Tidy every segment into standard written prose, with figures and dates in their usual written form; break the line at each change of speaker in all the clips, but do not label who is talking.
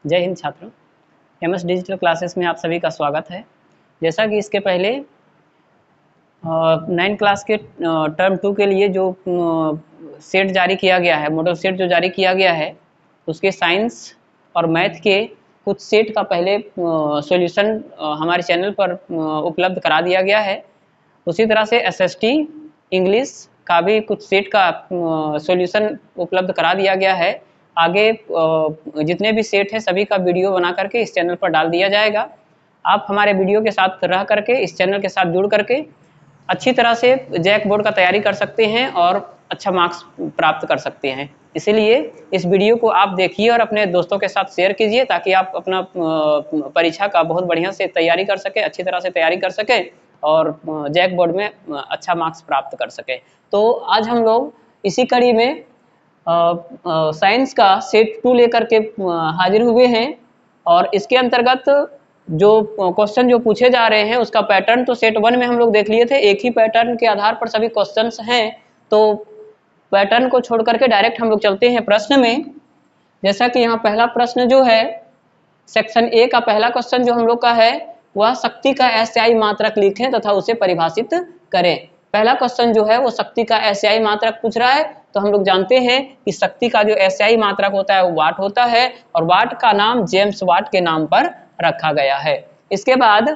जय हिंद छात्रों, MS digital classes में आप सभी का स्वागत है। जैसा कि इसके पहले 9 क्लास के टर्म 2 के लिए जो सेट जारी किया गया है, मॉडल सेट जो जारी किया गया है, उसके साइंस और मैथ के कुछ सेट का पहले सॉल्यूशन हमारे चैनल पर उपलब्ध करा दिया गया है। उसी तरह से एसएसटी इंग्लिश का भी कुछ सेट का सॉल्यूशन उपलब्ध करा दिया गया है। आगे जितने भी सेट हैं सभी का वीडियो बना करके इस चैनल पर डाल दिया जाएगा। आप हमारे वीडियो के साथ रह करके इस चैनल के साथ जुड़ करके अच्छी तरह से जैक बोर्ड का तैयारी कर सकते हैं और अच्छा मार्क्स प्राप्त कर सकते हैं। इसीलिए इस वीडियो को आप देखिए और अपने दोस्तों के साथ शेयर कीजिए ताकि आप अपना परीक्षा का बहुत बढ़िया से तैयारी कर सकें, अच्छी तरह से तैयारी कर सकें और जैक बोर्ड में अच्छा मार्क्स प्राप्त कर सकें। तो आज हम लोग इसी कड़ी में साइंस का सेट 2 लेकर के हाजिर हुए हैं और इसके अंतर्गत जो क्वेश्चन जो पूछे जा रहे हैं उसका पैटर्न तो सेट 1 में हम लोग देख लिए थे। एक ही पैटर्न के आधार पर सभी क्वेश्चंस हैं, तो पैटर्न को छोड़ करके डायरेक्ट हम लोग चलते हैं प्रश्न में। जैसा कि यहाँ पहला प्रश्न जो है सेक्शन ए का पहला क्वेश्चन जो हम लोग का है वह शक्ति का एसआई मात्रक लिखें तथा उसे परिभाषित करें। पहला क्वेश्चन जो है वो शक्ति का एसआई मात्रक पूछ रहा है। तो हम लोग जानते हैं कि शक्ति का जो एसआई मात्रक होता है वो वाट होता है और वाट का नाम जेम्स वाट के नाम पर रखा गया है। इसके बाद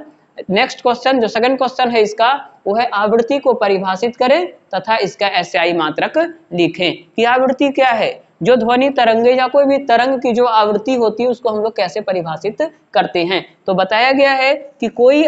नेक्स्ट क्वेश्चन जो सेकंड क्वेश्चन है इसका वो है आवृत्ति को परिभाषित करें तथा इसका एसआई मात्रक लिखें कि आवृत्ति क्या है। जो ध्वनि तरंगे या कोई भी तरंग की जो आवृत्ति होती है उसको हम लोग कैसे परिभाषित करते हैं। तो बताया गया है कि कोई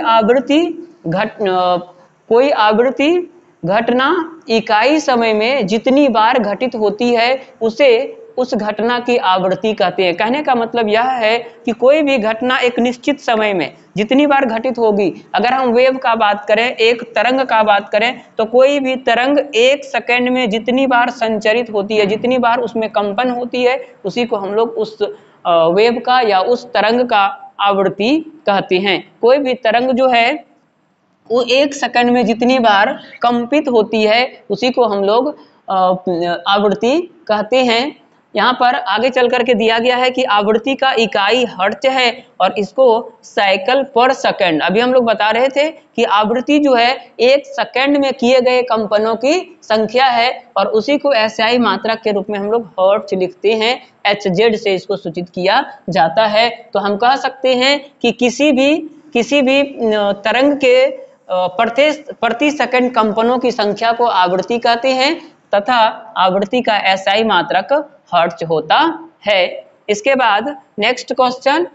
आवृत्ति घटना इकाई समय में जितनी बार घटित होती है उसे उस घटना की आवृत्ति कहते हैं। कहने का मतलब यह है कि कोई भी घटना एक निश्चित समय में जितनी बार घटित होगी, अगर हम वेव का बात करें, एक तरंग का बात करें, तो कोई भी तरंग 1 सेकंड में जितनी बार संचरित होती है, जितनी बार उसमें कंपन होती है, उसी को हम लोग उस वेव का या उस तरंग का आवृत्ति कहते हैं। कोई भी तरंग जो है वो 1 सेकंड में जितनी बार कंपित होती है उसी को हम लोग आवृत्ति कहते हैं। यहाँ पर आगे चल करके दिया गया है कि आवृत्ति का इकाई हर्ट्ज है और इसको साइकिल पर सेकंड। अभी हम लोग बता रहे थे कि आवृत्ति जो है 1 सेकंड में किए गए कंपनों की संख्या है और उसी को एसआई मात्रक के रूप में हम लोग हर्ट्ज लिखते हैं। HZ से इसको सूचित किया जाता है। तो हम कह सकते हैं कि किसी भी तरंग के प्रति सेकंड कंपनों की संख्या को आवृत्ति कहते हैं तथा आवृत्ति का एसआई मात्रक हर्ट्ज होता है। इसके बाद नेक्स्ट क्वेश्चन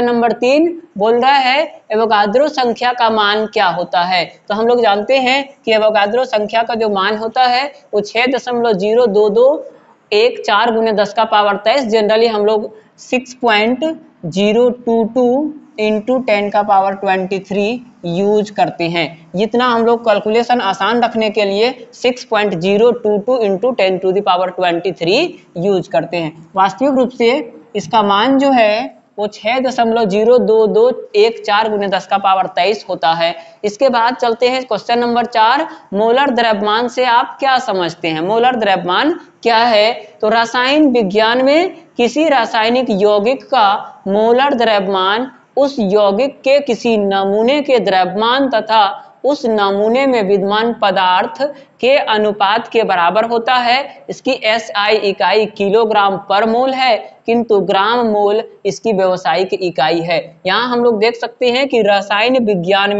नंबर 3 बोल रहा है एवोगाद्रो संख्या का मान क्या होता है। तो हम लोग जानते हैं कि एवोगाद्रो संख्या का जो मान होता है वो 6.0221 गुने 10 का पावर 23। जनरली हम लोग 6.022 इंटू 10 का पावर 23 यूज करते हैं। जितना हम लोग कैलकुलेशन आसान रखने के लिए 6.022 into 10 to the power 23 use करते हैं। वास्तविक रूप से इसका मान जो है वो 6.02214 गुने 10 का पावर 23 होता है। इसके बाद चलते हैं क्वेश्चन नंबर 4। मोलर द्रव्यमान से आप क्या समझते हैं। मोलर द्रव्यमान क्या है। तो रसायन विज्ञान में किसी रासायनिक यौगिक का मोलर द्रव्यमान उस यौगिक के किसी नमूने के द्रव्यमान तथा उस नमूने में विद्यमान पदार्थ के अनुपात के बराबर होता है। इसकी एसआई इकाई किलोग्राम पर मोल है किंतु ग्राम मोल इसकी व्यावसायिक इकाई है। यहाँ हम लोग देख सकते हैं कि रसायन विज्ञान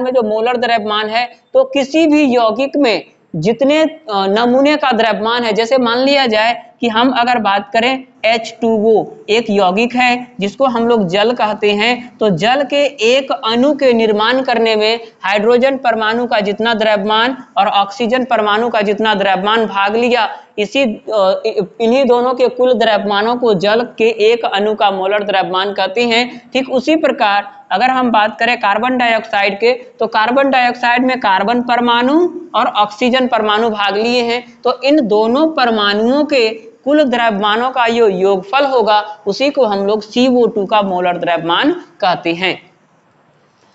में जो मोलर द्रव्यमान है तो किसी भी यौगिक में जितने नमूने का द्रव्यमान है, जैसे मान लिया जाए कि हम अगर बात करें H2O एक यौगिक है जिसको हम लोग जल कहते हैं, तो जल के एक अणु के निर्माण करने में हाइड्रोजन परमाणु का जितना द्रव्यमान और ऑक्सीजन परमाणु का जितना द्रव्यमान भाग लिया, इन्हीं दोनों के कुल द्रव्यमानों को जल के एक अणु का मोलर द्रव्यमान कहते हैं। ठीक उसी प्रकार अगर हम बात करें कार्बन डाइऑक्साइड के, तो कार्बन डाइऑक्साइड में कार्बन परमाणु और ऑक्सीजन परमाणु भाग लिए हैं, तो इन दोनों परमाणुओं के कुल द्रव्यमानों का जो योगफल होगा उसी को हम लोग CO2 का मोलर द्रव्यमान कहते हैं।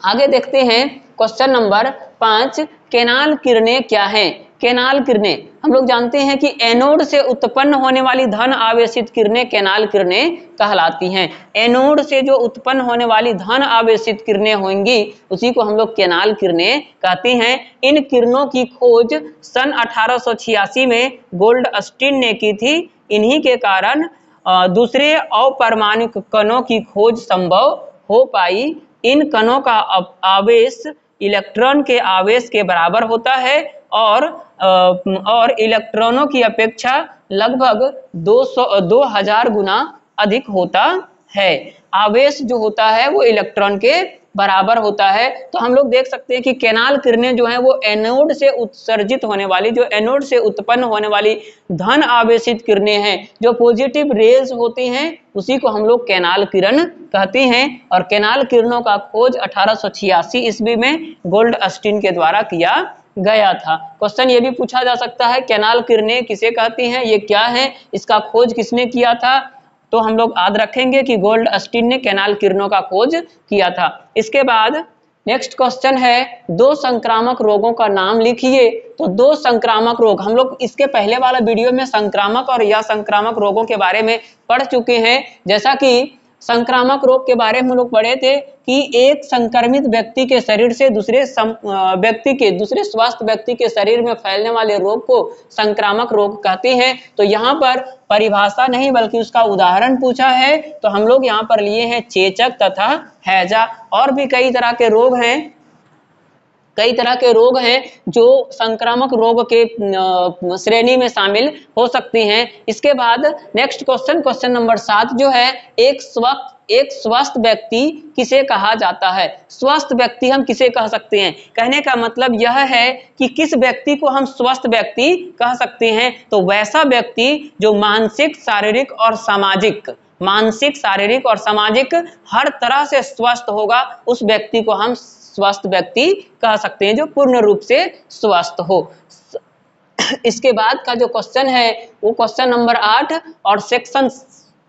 आगे देखते हैं क्वेश्चन नंबर 5। केनाल किरणें क्या हैं। कैनाल किरणें, हम लोग जानते हैं कि एनोड से उत्पन्न होने वाली धन आवेशित किरणें कैनाल किरणें कहलाती हैं। एनोड से जो उत्पन्न होने वाली धन आवेशित किरणें होंगी उसी को हम लोग कैनाल किरणें कहते हैं। इन किरणों की खोज सन 1886 में गोल्डस्टीन ने की थी। इन्हीं के कारण दूसरे अपरमाणुक कणों की खोज संभव हो पाई। इन कणों का आवेश इलेक्ट्रॉन के आवेश के बराबर होता है और इलेक्ट्रॉनों की अपेक्षा लगभग 2000 गुना अधिक होता है। आवेश जो होता है वो इलेक्ट्रॉन के बराबर होता है। तो हम लोग देख सकते हैं कि कैनाल किरणें जो है वो एनोड से उत्सर्जित होने वाली, जो एनोड से उत्पन्न होने वाली धन आवेशित किरणें हैं, जो पॉजिटिव रेज होती हैं उसी को हम लोग कैनाल किरण कहते हैं। और कैनाल किरणों का खोज 1886 ईस्वी में गोल्डस्टीन के द्वारा किया गया था। क्वेश्चन ये भी पूछा जा सकता है कैनाल किरणें किसे कहती हैं, ये क्या है, इसका खोज किसने किया था। तो हम लोग याद रखेंगे कि गोल्डस्टीन ने कैनाल किरणों का खोज किया था। इसके बाद नेक्स्ट क्वेश्चन है दो संक्रामक रोगों का नाम लिखिए। तो दो संक्रामक रोग, हम लोग इसके पहले वाला वीडियो में संक्रामक और असंक्रामक रोगों के बारे में पढ़ चुके हैं। जैसा कि संक्रामक रोग के बारे में हम लोग पढ़े थे कि एक संक्रमित व्यक्ति के शरीर से दूसरे स्वस्थ व्यक्ति के शरीर में फैलने वाले रोग को संक्रामक रोग कहते हैं। तो यहाँ पर परिभाषा नहीं बल्कि उसका उदाहरण पूछा है। तो हम लोग यहाँ पर लिए हैं चेचक तथा हैजा। और भी कई तरह के रोग हैं जो संक्रामक रोग के श्रेणी में शामिल हो सकते हैं। इसके बाद नेक्स्ट क्वेश्चन नंबर 7 जो है एक स्वस्थ व्यक्ति किसे कहा जाता है। स्वस्थ व्यक्ति हम किसे कह सकते हैं, कहने का मतलब यह है कि किस व्यक्ति को हम स्वस्थ व्यक्ति कह सकते हैं। तो वैसा व्यक्ति जो मानसिक, शारीरिक और सामाजिक हर तरह से स्वस्थ होगा, उस व्यक्ति को हम स्वस्थ व्यक्ति कह सकते हैं, जो पूर्ण रूप से स्वस्थ हो। इसके बाद का जो क्वेश्चन है वो क्वेश्चन नंबर 8 और सेक्शन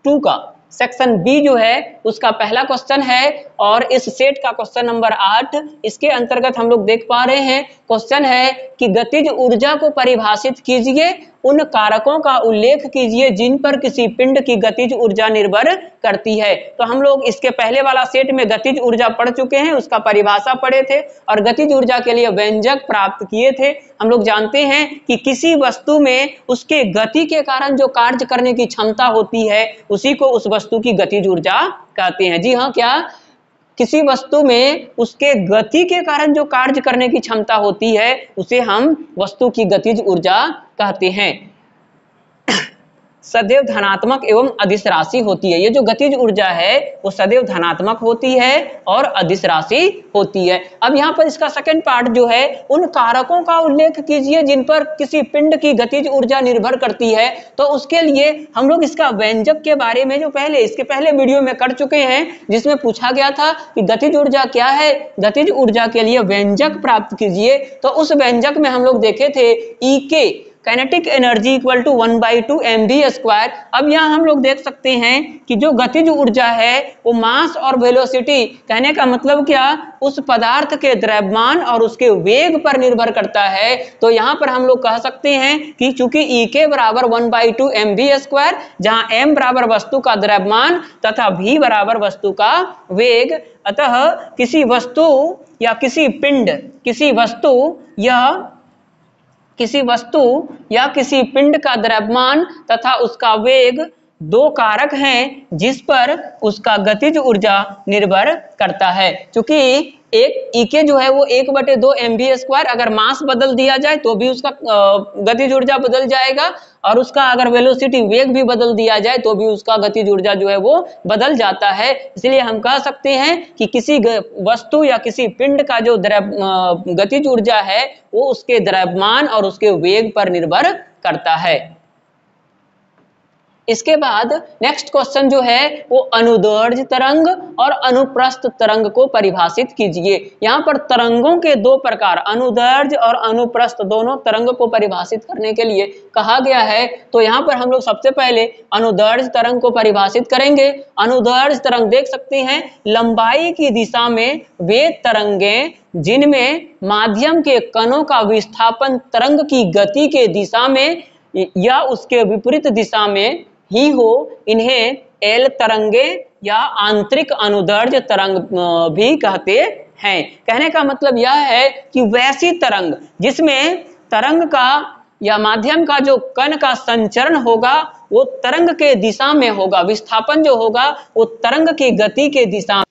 2 का सेक्शन बी जो है उसका पहला क्वेश्चन है और इस सेट का क्वेश्चन नंबर 8। इसके अंतर्गत हम लोग देख पा रहे हैं क्वेश्चन है कि गतिज ऊर्जा को परिभाषित कीजिए, उन कारकों का उल्लेख कीजिए जिन पर किसी पिंड की गतिज ऊर्जा निर्भर करती है। तो हम लोग इसके पहले वाला सेट में गतिज ऊर्जा पढ़ चुके हैं, उसका परिभाषा पढ़े थे और गतिज ऊर्जा के लिए व्यंजक प्राप्त किए थे। हम लोग जानते हैं कि किसी वस्तु में उसके गति के कारण जो कार्य करने की क्षमता होती है उसी को उस वस्तु की गतिज ऊर्जा कहते हैं। जी हाँ, क्या किसी वस्तु में उसके गति के कारण जो कार्य करने की क्षमता होती है उसे हम वस्तु की गतिज ऊर्जा कहते हैं। सदैव धनात्मक एवं अदिश राशि होती है। ये जो गतिज ऊर्जा है वो सदैव धनात्मक होती है और अदिश राशि होती है। अब यहाँ पर इसका सेकंड पार्ट जो है उन कारकों का उल्लेख कीजिए जिन पर किसी पिंड की गतिज ऊर्जा निर्भर करती है। तो उसके लिए हम लोग इसका व्यंजक के बारे में जो इसके पहले वीडियो में कर चुके हैं, जिसमें पूछा गया था कि गतिज ऊर्जा क्या है, गतिज ऊर्जा के लिए व्यंजक प्राप्त कीजिए। तो उस व्यंजक में हम लोग देखे थे E kinetic energy equal to 1/2 mv²। अब यहाँ हम लोग देख सकते हैं कि जो गतिज ऊर्जा है वो मास और वेलोसिटी, कहने का मतलब क्या, उस पदार्थ के द्रव्यमान और उसके वेग पर निर्भर करता है। तो यहाँ पर हम लोग कह सकते हैं कि चूंकि E बराबर 1/2 mv², जहाँ m बराबर वस्तु का द्रव्यमान तथा v बराबर वस्तु का वेग, अतः किसी वस्तु या किसी पिंड का द्रव्यमान तथा उसका वेग दो कारक हैं जिस पर उसका गतिज ऊर्जा निर्भर करता है। क्योंकि एक E जो है वो 1/2 mv², अगर मास बदल दिया जाए तो भी उसका गतिज ऊर्जा बदल जाएगा और उसका अगर वेलोसिटी वेग भी बदल दिया जाए तो भी उसका गतिज ऊर्जा जो है वो बदल जाता है। इसलिए हम कह सकते हैं कि किसी वस्तु या किसी पिंड का जो गतिज ऊर्जा है वो उसके द्रव्यमान और उसके वेग पर निर्भर करता है। इसके बाद नेक्स्ट क्वेश्चन जो है वो अनुदैर्ध्य तरंग और अनुप्रस्थ तरंग को परिभाषित कीजिए। यहाँ पर तरंगों के दो प्रकार अनुदैर्ध्य और अनुप्रस्थ दोनों तरंग को परिभाषित करने के लिए कहा गया है। तो यहाँ पर हम लोग सबसे पहले अनुदैर्ध्य तरंग को परिभाषित करेंगे। अनुदैर्ध्य तरंग देख सकते हैं लंबाई की दिशा में वे तरंगें जिनमें माध्यम के कणों का विस्थापन तरंग की गति के दिशा में या उसके विपरीत दिशा में ही हो, इन्हें एल तरंगे या आंतरिक अनुदैर्ध्य तरंग भी कहते हैं। कहने का मतलब यह है कि वैसी तरंग जिसमें तरंग का या माध्यम का जो कण का संचरण होगा वो तरंग के दिशा में होगा, विस्थापन जो होगा वो तरंग की गति के दिशा में।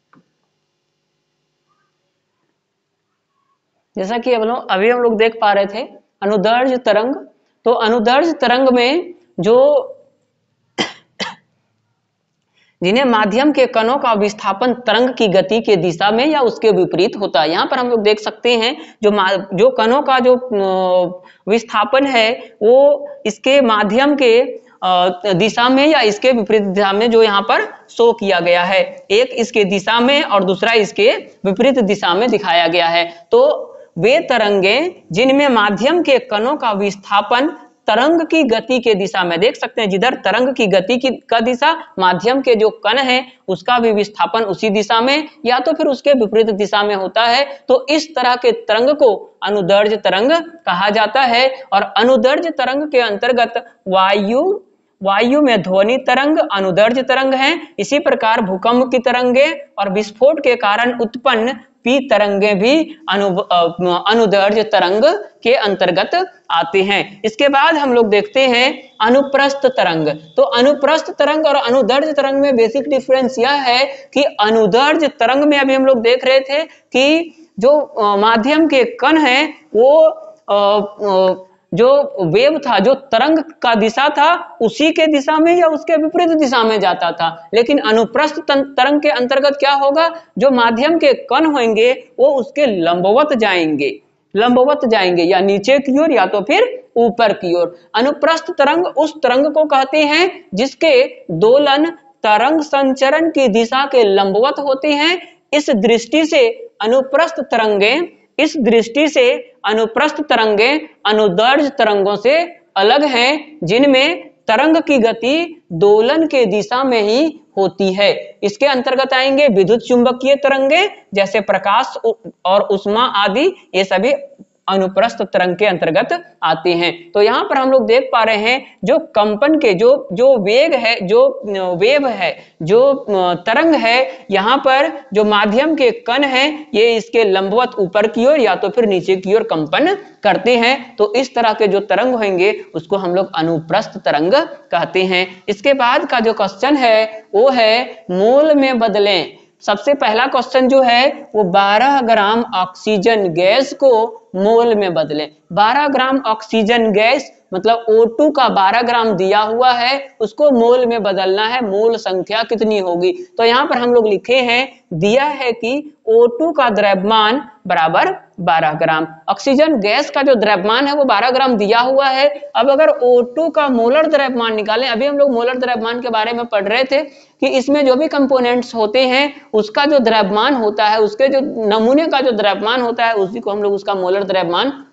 जैसा कि अभी हम लोग देख पा रहे थे अनुदैर्ध्य तरंग, तो अनुदैर्ध्य तरंग में जो जिन्हें माध्यम के कणों का विस्थापन तरंग की गति के दिशा में या उसके विपरीत होता है। यहाँ पर हम लोग देख सकते हैं जो कणों का जो विस्थापन है वो इसके माध्यम के दिशा में या इसके विपरीत दिशा में जो यहाँ पर शो किया गया है, एक इसके दिशा में और दूसरा इसके विपरीत दिशा में दिखाया गया है। तो वे तरंगें जिनमें माध्यम के कणों का विस्थापन तरंग की गति के दिशा में, देख सकते हैं जिधर तरंग की गति का दिशा माध्यम के जो कण है उसका भी विस्थापन उसी दिशा में या तो फिर उसके विपरीत दिशा में होता है। तो इस तरह के तरंग को अनुदैर्ध्य तरंग कहा जाता है। और अनुदैर्ध्य तरंग के अंतर्गत वायु में ध्वनि तरंग अनुदैर्ध्य तरंग है। इसी प्रकार भूकंप की तरंगे और विस्फोट के कारण उत्पन्न पी तरंगे भी अनुदैर्ध्य तरंग के अंतर्गत आते हैं। इसके बाद हम लोग देखते हैं अनुप्रस्थ तरंग। तो अनुप्रस्थ तरंग और अनुदैर्ध्य तरंग में बेसिक डिफरेंस यह है कि अनुदैर्ध्य तरंग में अभी हम लोग देख रहे थे कि जो माध्यम के कण हैं वो जो वेव था, जो तरंग का दिशा था उसी के दिशा में या उसके विपरीत दिशा में जाता था। लेकिन अनुप्रस्थ तरंग के अंतर्गत क्या होगा, जो माध्यम के कण होंगे वो उसके लंबवत जाएंगे या नीचे की ओर या तो फिर ऊपर की ओर। अनुप्रस्थ तरंग उस तरंग को कहते हैं जिसके दोलन तरंग संचरण की दिशा के लंबवत होते हैं। इस दृष्टि से अनुप्रस्थ तरंगें अनुदैर्ध्य तरंगों से अलग हैं, जिनमें तरंग की गति दोलन के दिशा में ही होती है। इसके अंतर्गत आएंगे विद्युत चुंबकीय तरंगे जैसे प्रकाश और ऊष्मा आदि, ये सभी अनुप्रस्थ तरंग के अंतर्गत आते हैं। तो यहाँ पर हम लोग देख पा रहे हैं जो कंपन के जो वेग है, जो वेव है, जो तरंग है, यहाँ पर जो माध्यम के कण हैं ये इसके लंबवत ऊपर की ओर या तो फिर नीचे की ओर कंपन करते हैं। तो इस तरह के जो तरंग होंगे उसको हम लोग अनुप्रस्थ तरंग कहते हैं। इसके बाद का जो क्वेश्चन है वो है मोल में बदलें। सबसे पहला क्वेश्चन जो है वो 12 ग्राम ऑक्सीजन गैस को मोल में बदलें। 12 ग्राम ऑक्सीजन गैस मतलब O2 का 12 ग्राम दिया हुआ है, उसको मोल में बदलना है, मोल संख्या कितनी होगी। तो यहाँ पर हम लोग लिखे हैं, दिया है कि O2 का द्रव्यमान बराबर 12 ग्राम, ऑक्सीजन गैस का जो द्रव्यमान है वो 12 ग्राम दिया हुआ है। अब अगर O2 का मोलर द्रव्यमान निकालें, अभी हम लोग मोलर द्रव्यमान के बारे में पढ़ रहे थे कि इसमें जो भी कंपोनेंट्स होते हैं उसका जो द्रव्यमान होता है, उसके जो नमूने का जो द्रव्यमान होता है उसी को हम लोग उसका मोलर द्रव्यमान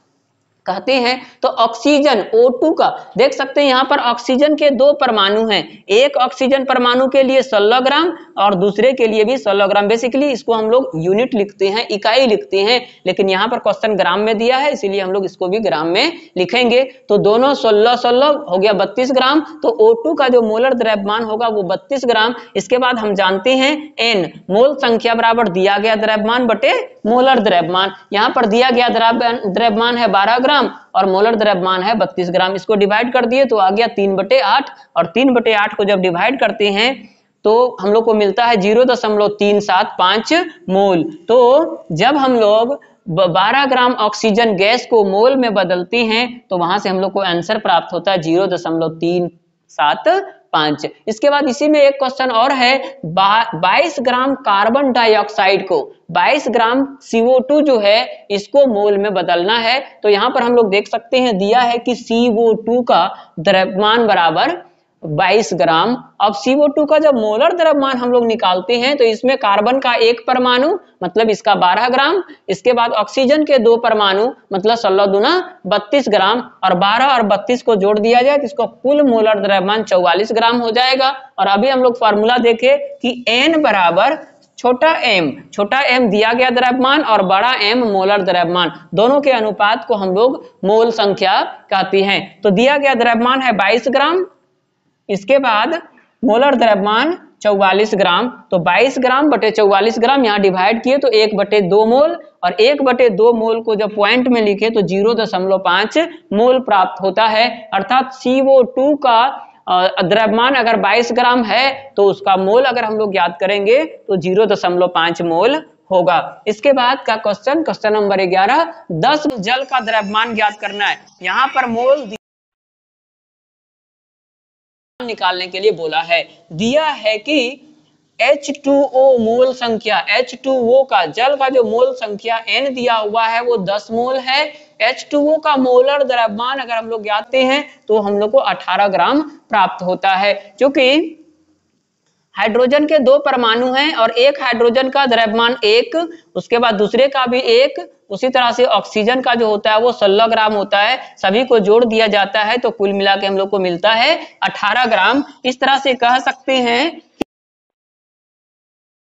कहते हैं। तो ऑक्सीजन O2 का देख सकते हैं यहाँ पर ऑक्सीजन के दो परमाणु हैं, एक ऑक्सीजन परमाणु के लिए 16 ग्राम और दूसरे के लिए भी 16 ग्राम। बेसिकली इसको हम लोग यूनिट लिखते हैं, इकाई लिखते हैं, लेकिन यहाँ पर क्वेश्चन ग्राम में दिया है इसीलिए हम लोग इसको भी ग्राम में लिखेंगे। तो दोनों 16 हो गया 32 ग्राम। तो O2 का जो मोलर द्रव्यमान होगा वो 32 ग्राम। इसके बाद हम जानते हैं N मोल संख्या बराबर दिया गया द्रव्यमान बटे मोलर द्रव्यमान। यहाँ पर दिया गया द्रव्यमान है 12 ग्राम और मोलर द्रव्यमान है 32 ग्राम। इसको डिवाइड कर दिए तो आ गया 3/8 और 3/8 को जब डिवाइड करते हैं तो हम लोग को मिलता है 0.375 मोल। तो जब हम लोग 12 ग्राम ऑक्सीजन गैस को मोल में बदलते हैं तो वहां से हम लोग को आंसर प्राप्त होता है 0.375। इसके बाद इसी में एक क्वेश्चन और है, 22 ग्राम कार्बन डाइऑक्साइड को 22 ग्राम CO2 जो है इसको मोल में बदलना है। तो यहाँ पर हम लोग देख सकते हैं दिया है कि CO2 का द्रव्यमान बराबर 22 ग्राम। अब CO2 का जब मोलर द्रव्यमान हम लोग निकालते हैं तो इसमें कार्बन का एक परमाणु मतलब इसका 12 ग्राम, इसके बाद ऑक्सीजन के 2 परमाणु मतलब 16 दूना 32 ग्राम, और 12 और 32 को जोड़ दिया जाए तो इसको कुल मोलर द्रव्यमान 44 ग्राम हो जाएगा। और अभी हम लोग फॉर्मूला देखें कि N बराबर छोटा m दिया गया द्रव्यमान और बड़ा M मोलर द्रव्यमान, दोनों के अनुपात को हम लोग मोल संख्या कहते हैं। तो दिया गया द्रव्यमान है 22 ग्राम, इसके बाद मोलर द्रव्यमान 44 ग्राम, तो 22 ग्राम बटे 44 ग्राम यहाँ डिवाइड किए तो 1/2 मोल, और 1/2 मोल को जब पॉइंट में लिखे तो 0.5 मोल प्राप्त होता है। अर्थात CO2 का द्रव्यमान अगर 22 ग्राम है तो उसका मोल अगर हम लोग याद करेंगे तो 0.5 मोल होगा। इसके बाद का क्वेश्चन नंबर 11, 10 जल का द्रव्यमान ज्ञात करना है। यहाँ पर मोल निकालने के लिए बोला है, दिया है कि H2O मोल संख्या, H2O का जल का जो मोल संख्या N दिया हुआ है वो 10 मोल है। H2O का मोलर द्रव्यमान अगर हम लोग जानते हैं तो हम लोग को 18 ग्राम प्राप्त होता है। क्योंकि हाइड्रोजन के 2 परमाणु हैं और एक हाइड्रोजन का द्रव्यमान 1, उसके बाद दूसरे का भी 1, उसी तरह से ऑक्सीजन का जो होता है वो 16 ग्राम होता है, सभी को जोड़ दिया जाता है तो कुल मिला के हम लोग को मिलता है 18 ग्राम। इस तरह से कह सकते हैं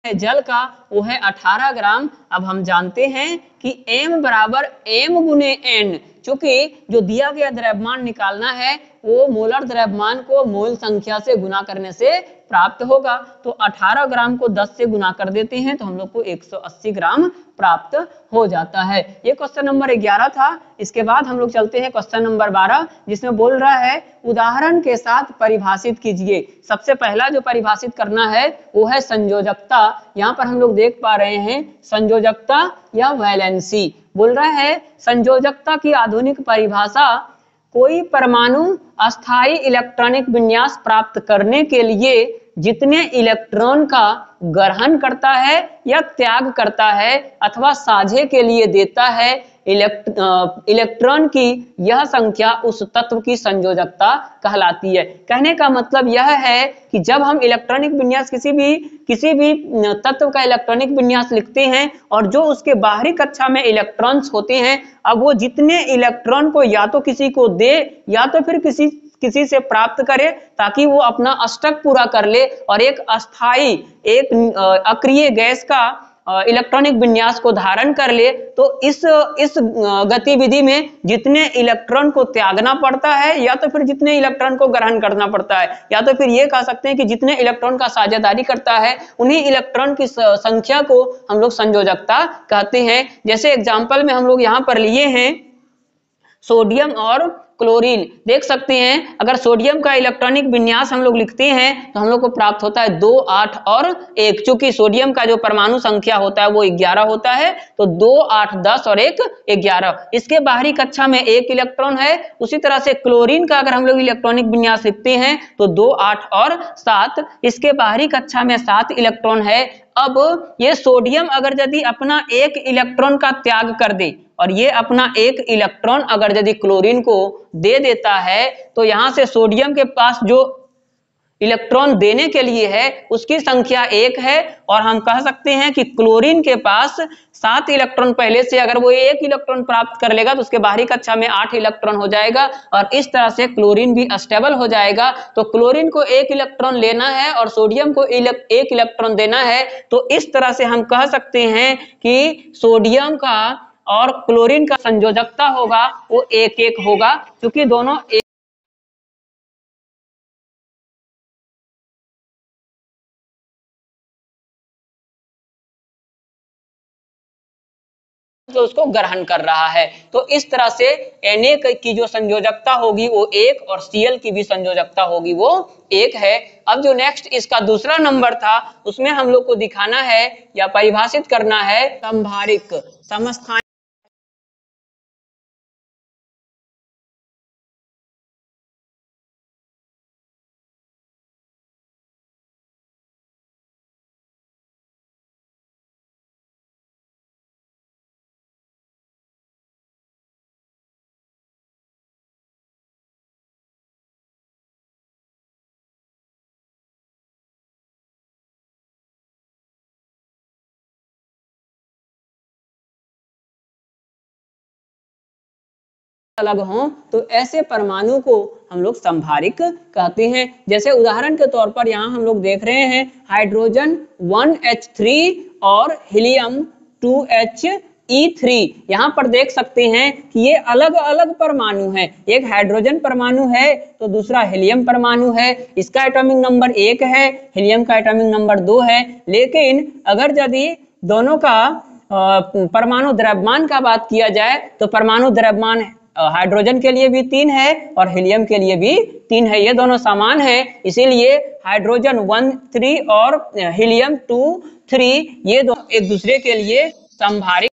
जल का वो है 18 ग्राम। अब हम जानते हैं कि M बराबर M गुने N, क्योंकि जो दिया गया द्रव्यमान निकालना है वो मोलर द्रव्यमान को मोल संख्या से गुना करने से प्राप्त होगा। तो 18 ग्राम को 10 से गुना कर देते हैं तो हम लोग को 180 ग्राम प्राप्त हो जाता है। ये क्वेश्चन नंबर 11 था। इसके बाद हम लोग चलते हैं क्वेश्चन नंबर 12, जिसमें बोल रहा है उदाहरण के साथ परिभाषित कीजिए। सबसे पहला जो परिभाषित करना है वो है संयोजकता। यहाँ पर हम लोग देख पा रहे हैं संयोजकता या वैलेंसी। बोल रहा है संयोजकता की आधुनिक परिभाषा कोई परमाणु अस्थायी इलेक्ट्रॉनिक विन्यास प्राप्त करने के लिए जितने इलेक्ट्रॉन का ग्रहण करता है या त्याग करता है अथवा साझे के लिए देता है इलेक्ट्रॉन की यह संख्या उस तत्व की संयोजकता कहलाती है। कहने का मतलब यह है कि जब हम इलेक्ट्रॉनिक विन्यास किसी भी तत्व का इलेक्ट्रॉनिक विन्यास लिखते हैं और जो उसके बाहरी कक्षा में इलेक्ट्रॉन्स होते हैं, अब वो जितने इलेक्ट्रॉन को या तो किसी को दे या तो फिर किसी से प्राप्त करे ताकि वो अपना अष्टक पूरा कर ले और एक अस्थाई एक अक्रिय गैस का इलेक्ट्रॉनिक विन्यास को धारण कर ले, तो इस गतिविधि में जितने इलेक्ट्रॉन को त्यागना पड़ता है या तो फिर जितने इलेक्ट्रॉन को ग्रहण करना पड़ता है, या तो फिर ये कह सकते हैं कि जितने इलेक्ट्रॉन का साझेदारी करता है उन्हीं इलेक्ट्रॉन की संख्या को हम लोग संयोजकता कहते हैं। जैसे एग्जाम्पल में हम लोग यहाँ पर लिए हैं सोडियम और क्लोरीन। देख सकते हैं अगर सोडियम का इलेक्ट्रॉनिक विन्यास हम लोग लिखते हैं तो हम लोग को प्राप्त होता है 2, 8 और 1। चूंकि सोडियम का जो परमाणु संख्या होता है वो 11 होता है तो 2, 8, 10 और 1 11। इसके बाहरी कक्षा में 1 इलेक्ट्रॉन है। उसी तरह से क्लोरीन का अगर हम लोग इलेक्ट्रॉनिक विन्यास लिखते हैं तो 2, 8 और 7। इसके बाहरी कक्षा में 7 इलेक्ट्रॉन है। अब ये सोडियम अगर यदि अपना 1 इलेक्ट्रॉन का त्याग कर दे और ये अपना 1 इलेक्ट्रॉन अगर यदि क्लोरीन को दे देता है तो यहां से सोडियम के पास जो इलेक्ट्रॉन देने के लिए है उसकी संख्या 1 है, और हम कह सकते हैं कि क्लोरीन के पास 7 इलेक्ट्रॉन पहले से अगर वो 1 इलेक्ट्रॉन प्राप्त कर लेगा तो उसके बाहरी कक्षा में 8 इलेक्ट्रॉन हो जाएगा और इस तरह से क्लोरीन भी अस्टेबल हो जाएगा। तो क्लोरीन को 1 इलेक्ट्रॉन लेना है और सोडियम को 1 इलेक्ट्रॉन देना है, तो इस तरह से हम कह सकते हैं कि सोडियम का और क्लोरीन का संयोजकता होगा वो 1-1 होगा, क्योंकि दोनों जो उसको ग्रहण कर रहा है। तो इस तरह से Na की जो संयोजकता होगी वो 1 और Cl की भी संयोजकता होगी वो 1 है। अब जो नेक्स्ट इसका दूसरा नंबर था उसमें हम लोग को दिखाना है या परिभाषित करना है संभारिक समस्थानिक अलग हों तो ऐसे परमाणु को हम लोग संभारिक कहते हैं। जैसे उदाहरण के तौर पर यहाँ हम लोग देख रहे हैं हाइड्रोजन 1H3 और हीलियम 2He3। यहाँ पर देख सकते हैं कि ये अलग अलग परमाणु हैं, एक हाइड्रोजन परमाणु है तो दूसरा हीलियम परमाणु है। इसका एटॉमिक नंबर 1 है, हीलियम का एटॉमिक नंबर 2 है। लेकिन अगर यदि दोनों का परमाणु द्रव्यमान का बात किया जाए तो परमाणु द्रव्यमान हाइड्रोजन के लिए भी 3 है और हीलियम के लिए भी 3 है, ये दोनों समान है। इसीलिए हाइड्रोजन 1,3 और हीलियम 2,3 ये दोनों एक दूसरे के लिए संभारिक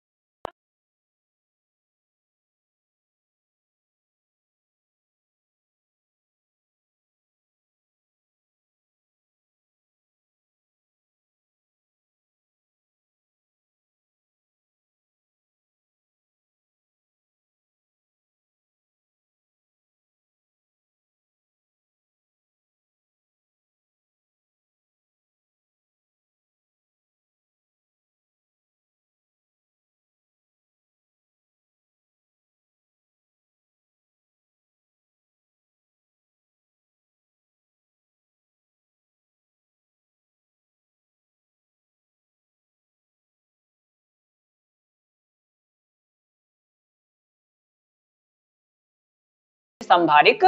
संभारिक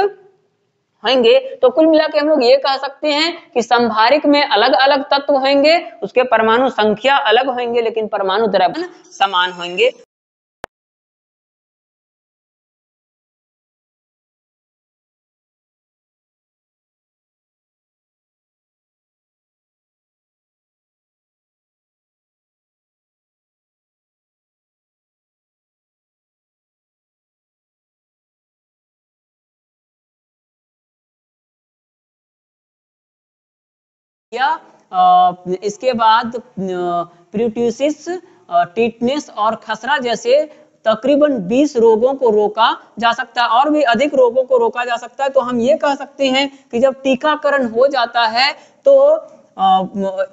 होंगे। तो कुल मिला के हम लोग ये कह सकते हैं कि संभारिक में अलग अलग तत्व होंगे, उसके परमाणु संख्या अलग होंगे लेकिन परमाणु द्रव्यमान समान होंगे। या इसके बाद प्यूटिसिस, टिटनेस और खसरा जैसे तकरीबन 20 रोगों को रोका जा सकता है और भी अधिक रोगों को रोका जा सकता है। तो हम ये कह सकते हैं कि जब टीकाकरण हो जाता है तो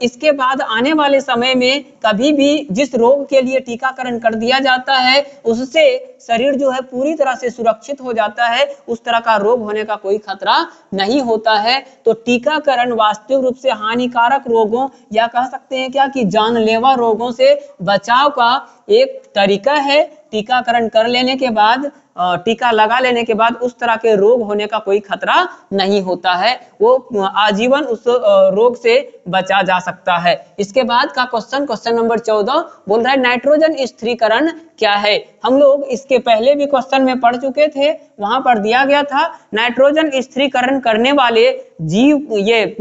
इसके बाद आने वाले समय में कभी भी जिस रोग के लिए टीकाकरण कर दिया जाता है उससे शरीर जो है पूरी तरह से सुरक्षित हो जाता है, उस तरह का रोग होने का कोई खतरा नहीं होता है। तो टीकाकरण वास्तविक रूप से हानिकारक रोगों या कह सकते हैं क्या कि जानलेवा रोगों से बचाव का एक तरीका है। टीकाकरण कर लेने के बाद, टीका लगा लेने के बाद उस तरह के रोग होने का कोई खतरा नहीं होता है, वो आजीवन उस रोग से बचा जा सकता है। इसके बाद का क्वेश्चन नंबर 14 बोल रहा है नाइट्रोजन स्थिरीकरण क्या है। हम लोग इसके पहले भी क्वेश्चन में पढ़ चुके थे, वहां पर दिया गया था नाइट्रोजन स्थिरीकरण करने वाले जीव, ये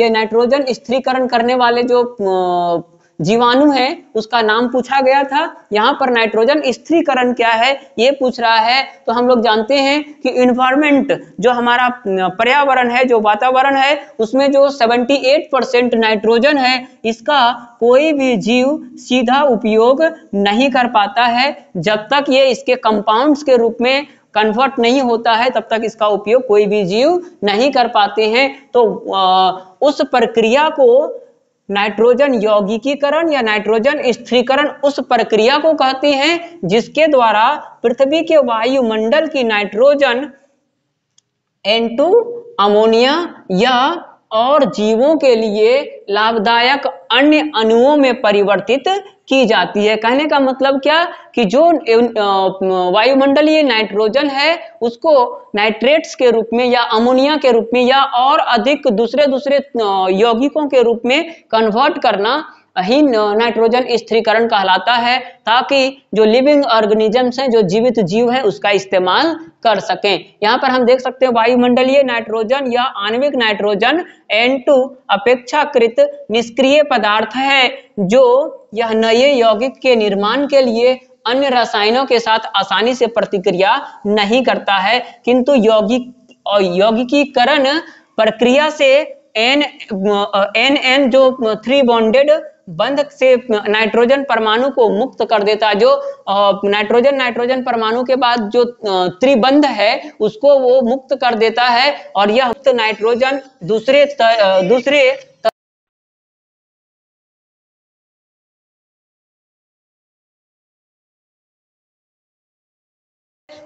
नाइट्रोजन स्थिरीकरण करने वाले जो जीवाणु है उसका नाम पूछा गया था। यहाँ पर नाइट्रोजन स्थिरीकरण क्या है ये पूछ रहा है। तो हम लोग जानते हैं कि इन्वायरमेंट जो हमारा पर्यावरण है, जो वातावरण है, उसमें जो 78% नाइट्रोजन है इसका कोई भी जीव सीधा उपयोग नहीं कर पाता है। जब तक ये इसके कंपाउंड्स के रूप में कन्वर्ट नहीं होता है तब तक इसका उपयोग कोई भी जीव नहीं कर पाते हैं। तो उस प्रक्रिया को नाइट्रोजन यौगिकीकरण या नाइट्रोजन स्थिरीकरण उस प्रक्रिया को कहते हैं जिसके द्वारा पृथ्वी के वायुमंडल की नाइट्रोजन N2 अमोनिया या और जीवों के लिए लाभदायक अन्य अणुओं में परिवर्तित की जाती है। कहने का मतलब क्या कि जो वायुमंडलीय नाइट्रोजन है उसको नाइट्रेट्स के रूप में या अमोनिया के रूप में या और अधिक दूसरे दूसरे यौगिकों के रूप में कन्वर्ट करना ही नाइट्रोजन स्थिरीकरण कहलाता है, ताकि जो लिविंग ऑर्गेनिजम्स हैं, जो जीवित जीव हैं, उसका इस्तेमाल कर सकें। यहाँ पर हम देख सकते हैं वायुमंडलीय नाइट्रोजन या आणविक नाइट्रोजन N2 अपेक्षाकृत निष्क्रिय पदार्थ है जो यह नए यौगिक के निर्माण के लिए अन्य रसायनों के साथ आसानी से प्रतिक्रिया नहीं करता है, किंतु यौगिकीकरण प्रक्रिया से NN जो 3 बॉन्डेड बंध से नाइट्रोजन परमाणु को मुक्त कर देता है। जो नाइट्रोजन परमाणु के बाद जो त्रिबंध है उसको वो मुक्त कर देता है और यह नाइट्रोजन दूसरे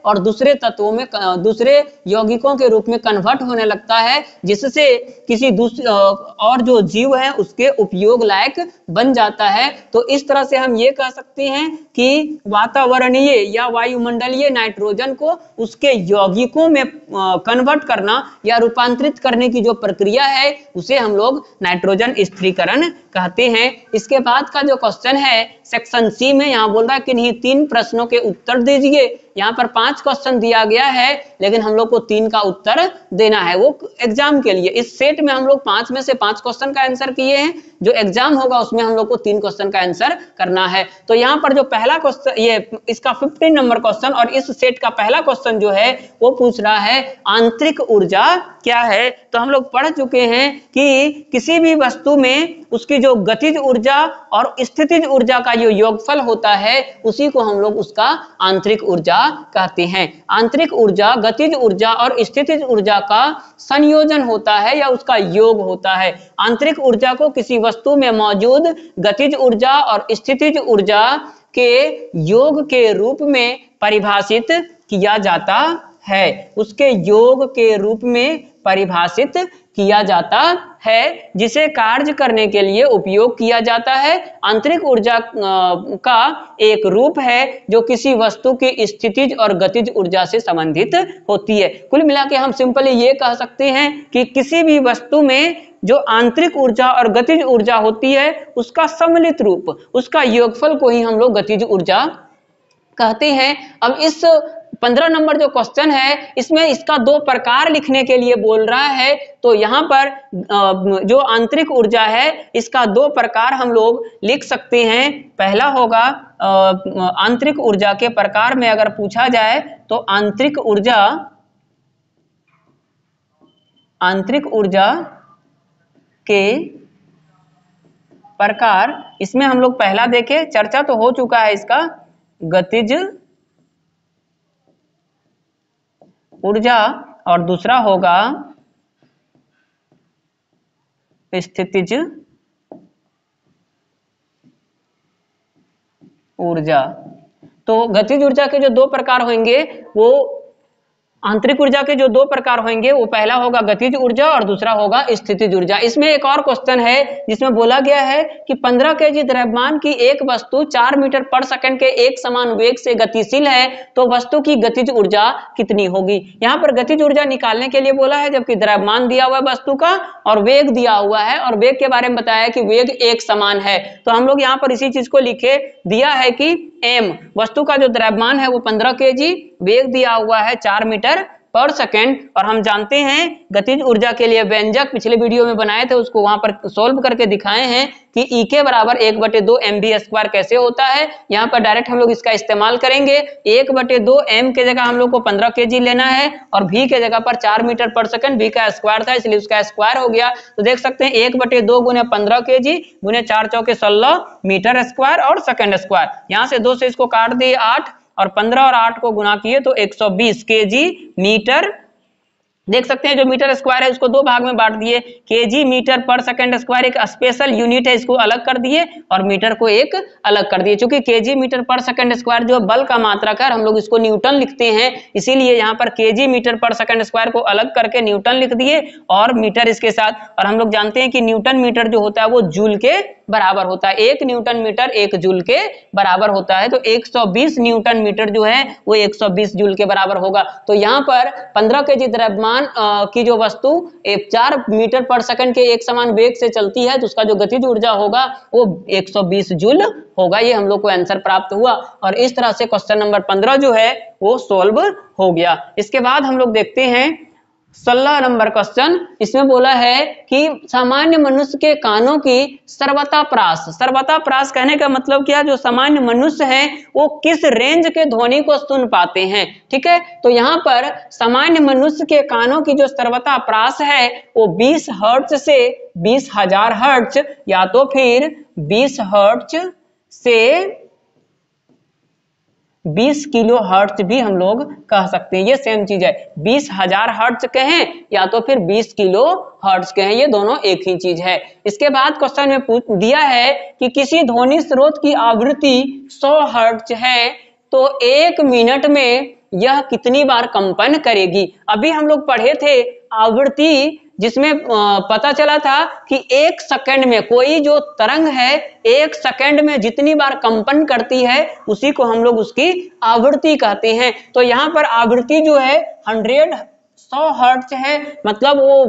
और दूसरे तत्वों में, दूसरे यौगिकों के रूप में कन्वर्ट होने लगता है, जिससे किसी दूसरे और जो जीव है उसके उपयोग लायक बन जाता है। तो इस तरह से हम ये कह सकते हैं कि वातावरणीय या वायुमंडलीय नाइट्रोजन को उसके यौगिकों में कन्वर्ट करना या रूपांतरित करने की जो प्रक्रिया है उसे हम लोग नाइट्रोजन स्थिरीकरण कहते हैं। इसके बाद का जो क्वेश्चन है सेक्शन सी में, यहाँ बोल रहा है किन्हीं 3 प्रश्नों के उत्तर दीजिए। यहाँ पर 5 क्वेश्चन दिया गया है, लेकिन हम लोग को 3 का उत्तर देना है वो एग्जाम के लिए। इस सेट में हम लोग 5 में से 5 क्वेश्चन का आंसर किए हैं, जो एग्जाम होगा उसमें हम लोग को 3 क्वेश्चन का आंसर करना है। तो यहाँ पर जो पहला क्वेश्चन, ये इसका 15 नंबर क्वेश्चन और इस सेट का पहला क्वेश्चन जो है वो पूछ रहा है आंतरिक ऊर्जा क्या है। तो हम लोग पढ़ चुके हैं कि किसी भी वस्तु में उसकी जो गतिज ऊर्जा और स्थितिज ऊर्जा का जो योगफल होता है उसी को हम लोग उसका आंतरिक ऊर्जा कहते हैं। आंतरिक ऊर्जा गतिज ऊर्जा और स्थितिज ऊर्जा का संयोजन होता है या उसका योग होता है। आंतरिक ऊर्जा को किसी वस्तु में मौजूद गतिज ऊर्जा और स्थितिज ऊर्जा के योग के रूप में परिभाषित किया जाता है, उसके योग के रूप में परिभाषित किया जाता है, जिसे कार्य करने के लिए उपयोग किया जाता है। आंतरिक ऊर्जा का एक रूप है जो किसी वस्तु की स्थितिज और गतिज ऊर्जा से संबंधित होती है। कुल मिला के हम सिंपली ये कह सकते हैं कि किसी भी वस्तु में जो आंतरिक ऊर्जा और गतिज ऊर्जा होती है उसका सम्मिलित रूप, उसका योगफल को ही हम लोग गतिज ऊर्जा कहते हैं। अब इस 15 नंबर जो क्वेश्चन है इसमें इसका 2 प्रकार लिखने के लिए बोल रहा है। तो यहाँ पर जो आंतरिक ऊर्जा है इसका 2 प्रकार हम लोग लिख सकते हैं। पहला होगा आंतरिक ऊर्जा के प्रकार में अगर पूछा जाए तो आंतरिक ऊर्जा के प्रकार, इसमें हम लोग पहला देखें, चर्चा तो हो चुका है इसका, गतिज ऊर्जा और दूसरा होगा स्थितिज ऊर्जा। तो गतिज ऊर्जा के जो 2 प्रकार होंगे वो आंतरिक ऊर्जा के जो 2 प्रकार होंगे वो पहला होगा गतिज ऊर्जा और दूसरा होगा स्थितिज ऊर्जा। इसमें एक और क्वेश्चन है जिसमें बोला गया है कि 15 केजी द्रव्यमान की एक वस्तु 4 मीटर पर सेकंड के एक समान वेग से गतिशील है, तो वस्तु की गतिज ऊर्जा कितनी होगी। यहाँ पर गतिज ऊर्जा निकालने के लिए बोला है, जबकि द्रव्यमान दिया हुआ है वस्तु का और वेग दिया हुआ है, और वेग के बारे में बताया है कि वेग एक समान है। तो हम लोग यहाँ पर इसी चीज को लिखे दिया है कि m वस्तु का जो द्रव्यमान है वो 15 केजी, वेग दिया हुआ है 4 मीटर पर सेकेंड, और हम जानते हैं गतिज ऊर्जा के लिए व्यंजक पिछले वीडियो में बनाए थे, उसको वहां पर सोल्व करके दिखाए हैं कि E के बराबर 1/2 mv² कैसे होता है। यहाँ पर डायरेक्ट हम लोग इसका इस्तेमाल करेंगे। 1/2 m के जगह हम लोग को 15 केजी लेना है और v के जगह पर 4 मीटर पर सेकंड, v का स्क्वायर था इसलिए उसका स्क्वायर हो गया। तो देख सकते हैं 1/2 गुने 15 केजी गुने 4 चौके 16 मीटर स्क्वायर और सेकंड स्क्वायर। यहाँ से 2 से इसको काट दिए 8 और 15 और 8 को गुना किए तो 120 केजी मीटर। देख सकते हैं जो मीटर स्क्वायर है उसको 2 भाग में बांट दिए, केजी मीटर पर सेकंड स्क्वायर एक स्पेशल यूनिट है, इसको अलग कर दिए और मीटर को एक अलग कर दिए। चूंकि केजी मीटर पर सेकंड स्क्वायर जो बल का मात्रक है हम लोग इसको न्यूटन लिखते हैं, इसीलिए यहाँ पर केजी मीटर पर सेकंड स्क्वायर को अलग करके न्यूटन लिख दिए और मीटर इसके साथ। और हम लोग जानते हैं कि न्यूटन मीटर जो होता है वो जूल के बराबर होता है, 1 न्यूटन मीटर 1 जूल के बराबर होता है। तो 120 न्यूटन मीटर जो है वो 120 जूल के बराबर होगा। तो यहाँ पर 15 केजी द्रव्यमान की जो वस्तु 4 मीटर पर सेकंड के एक समान वेग से चलती है तो उसका जो गतिज ऊर्जा होगा वो 120 जूल होगा। ये हम लोग को आंसर प्राप्त हुआ और इस तरह से क्वेश्चन नंबर 15 जो है वो सोल्व हो गया। इसके बाद हम लोग देखते हैं 16 नंबर क्वेश्चन। इसमें बोला है कि सामान्य मनुष्य के कानों की सर्वताप्रास, सर्वताप्रास कहने का मतलब क्या, जो सामान्य मनुष्य हैं वो किस रेंज के ध्वनि को सुन पाते हैं। ठीक है, तो यहाँ पर सामान्य मनुष्य के कानों की जो सर्वताप्रास है वो 20 हर्ट्ज से 20,000 हर्ट्ज या तो फिर 20 हर्ट्ज से 20 किलो हर्ट्ज भी हम लोग कह सकते हैं। ये सेम चीज है, 20,000 हर्ट्ज कहें या तो फिर 20 किलो हर्ट्ज कहें, ये दोनों एक ही चीज है। इसके बाद क्वेश्चन में पूछ दिया है कि किसी ध्वनि स्रोत की आवृत्ति 100 हर्ट्ज है तो 1 मिनट में यह कितनी बार कंपन करेगी। अभी हम लोग पढ़े थे आवृत्ति, जिसमें पता चला था कि 1 सेकंड में कोई जो तरंग है 1 सेकंड में जितनी बार कंपन करती है उसी को हम लोग उसकी आवृत्ति कहते हैं। तो यहाँ पर आवृत्ति जो है 100 हर्ट्ज है, मतलब वो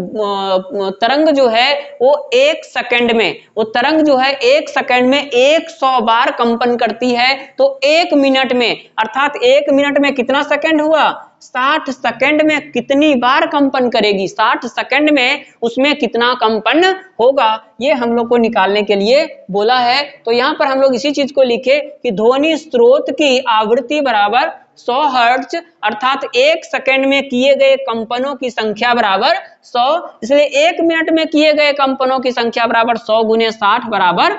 तरंग जो है वो 1 सेकंड में, वो तरंग जो है 1 सेकंड में 100 बार कंपन करती है। तो 1 मिनट में, अर्थात 1 मिनट में कितना सेकंड हुआ, 60 सेकंड में कितनी बार कंपन करेगी, 60 सेकंड में उसमें कितना कंपन होगा, ये हम लोग को निकालने के लिए बोला है। तो यहाँ पर हम लोग इसी चीज को लिखे कि ध्वनि स्रोत की आवृत्ति बराबर 100 हर्ट्ज, अर्थात 1 सेकंड में किए गए कंपनों की संख्या बराबर 100, इसलिए 1 मिनट में किए गए कंपनों की संख्या बराबर 100 गुने 60 बराबर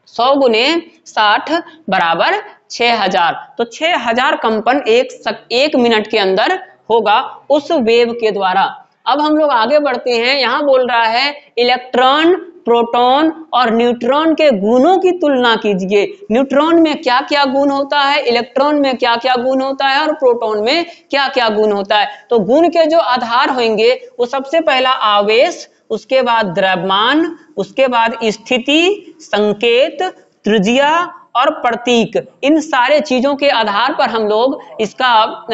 100 गुने 60 बराबर 6000। तो 6000 कंपन 1 मिनट के अंदर होगा उस वेव के द्वारा। अब हम लोग आगे बढ़ते हैं, यहाँ बोल रहा है इलेक्ट्रॉन, प्रोटॉन और न्यूट्रॉन के गुणों की तुलना कीजिए। न्यूट्रॉन में क्या क्या गुण होता है, इलेक्ट्रॉन में क्या क्या गुण होता है और प्रोटॉन में क्या क्या गुण होता है। तो गुण के जो आधार होंगे वो सबसे पहला आवेश, उसके बाद द्रव्यमान, उसके बाद स्थिति, संकेत, त्रिज्या और प्रतीक। इन सारे चीजों के आधार पर हम लोग इसका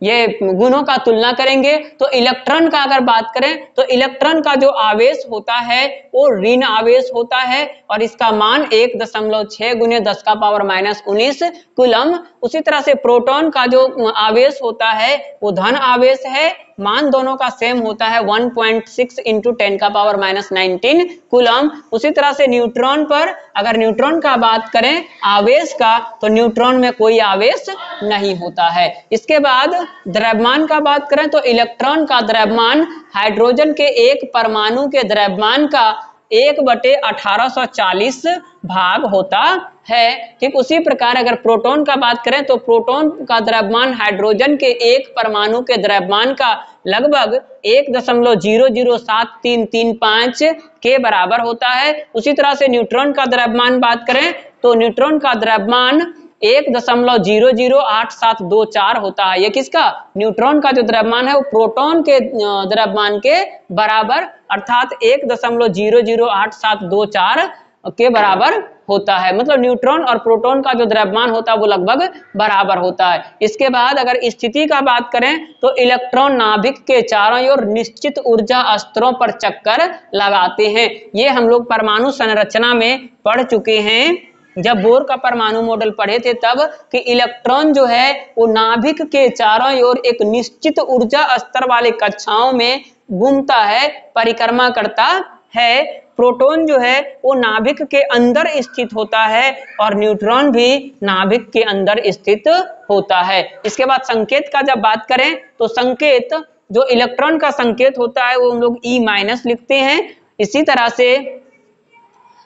ये गुणों का तुलना करेंगे। तो इलेक्ट्रॉन का अगर बात करें तो इलेक्ट्रॉन का जो आवेश होता है वो ऋण आवेश होता है और इसका मान 1.6 गुने 10 का पावर -19 कूलम। उसी तरह से प्रोटॉन का जो आवेश होता है वो धन आवेश है, मान दोनों का सेम होता है 1.6 इंटू 10 का पावर -19 कूलम। उसी तरह से न्यूट्रॉन पर अगर न्यूट्रॉन का बात करें आवेश का, तो न्यूट्रॉन में कोई आवेश नहीं होता है। इसके बाद द्रव्यमान का बात करें तो इलेक्ट्रॉन का द्रव्यमान हाइड्रोजन के एक परमाणु के द्रव्यमान का 1/1840 भाग होता है। ठीक उसी प्रकार अगर प्रोटॉन का बात करें तो प्रोटॉन का द्रव्यमान हाइड्रोजन के एक परमाणु के द्रव्यमान का लगभग 1.007335 के बराबर होता है। उसी तरह से न्यूट्रॉन का द्रव्यमान बात करें तो न्यूट्रॉन का द्रव्यमान 1.008724 होता है। ये किसका, न्यूट्रॉन का जो द्रव्यमान है वो प्रोटॉन के द्रव्यमान के बराबर अर्थात 1.008724 के बराबर होता है। मतलब न्यूट्रॉन और प्रोटॉन का जो द्रव्यमान होता है वो लगभग बराबर होता है। इसके बाद अगर स्थिति का बात करें तो इलेक्ट्रॉन नाभिक के चारों ओर निश्चित ऊर्जा स्तरों पर चक्कर लगाते हैं। ये हम लोग परमाणु संरचना में पढ़ चुके हैं, जब बोर का परमाणु मॉडल पढ़े थे तब, कि इलेक्ट्रॉन जो है वो नाभिक के चारों ओर एक निश्चित ऊर्जा स्तर वाले कक्षाओं में घूमता है, परिक्रमा करता है। प्रोटॉन जो है वो नाभिक के अंदर स्थित होता है और न्यूट्रॉन भी नाभिक के अंदर स्थित होता है। इसके बाद संकेत का जब बात करें तो संकेत, जो इलेक्ट्रॉन का संकेत होता है वो हम लोग E- लिखते हैं। इसी तरह से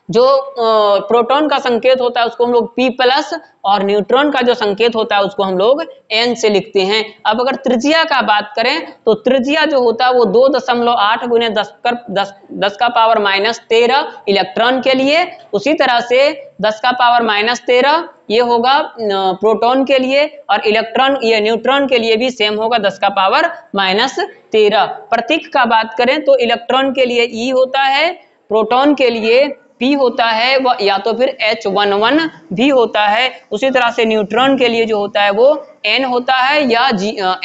जो प्रोटॉन का संकेत होता है उसको हम लोग P+ और न्यूट्रॉन का जो संकेत होता है उसको हम लोग N से लिखते हैं। अब अगर त्रिज्या का बात करें तो त्रिज्या जो होता है वो 2.8 गुने 10 का पावर -13 इलेक्ट्रॉन के लिए। उसी तरह से 10 का पावर -13 ये होगा प्रोटॉन के लिए और इलेक्ट्रॉन ये न्यूट्रॉन के लिए भी सेम होगा 10 का पावर -13। प्रतीक का बात करें तो इलेक्ट्रॉन के लिए E होता है, प्रोटॉन के लिए P होता है वह या तो फिर H11 भी होता है। उसी तरह से न्यूट्रॉन के लिए जो होता है वो N होता है या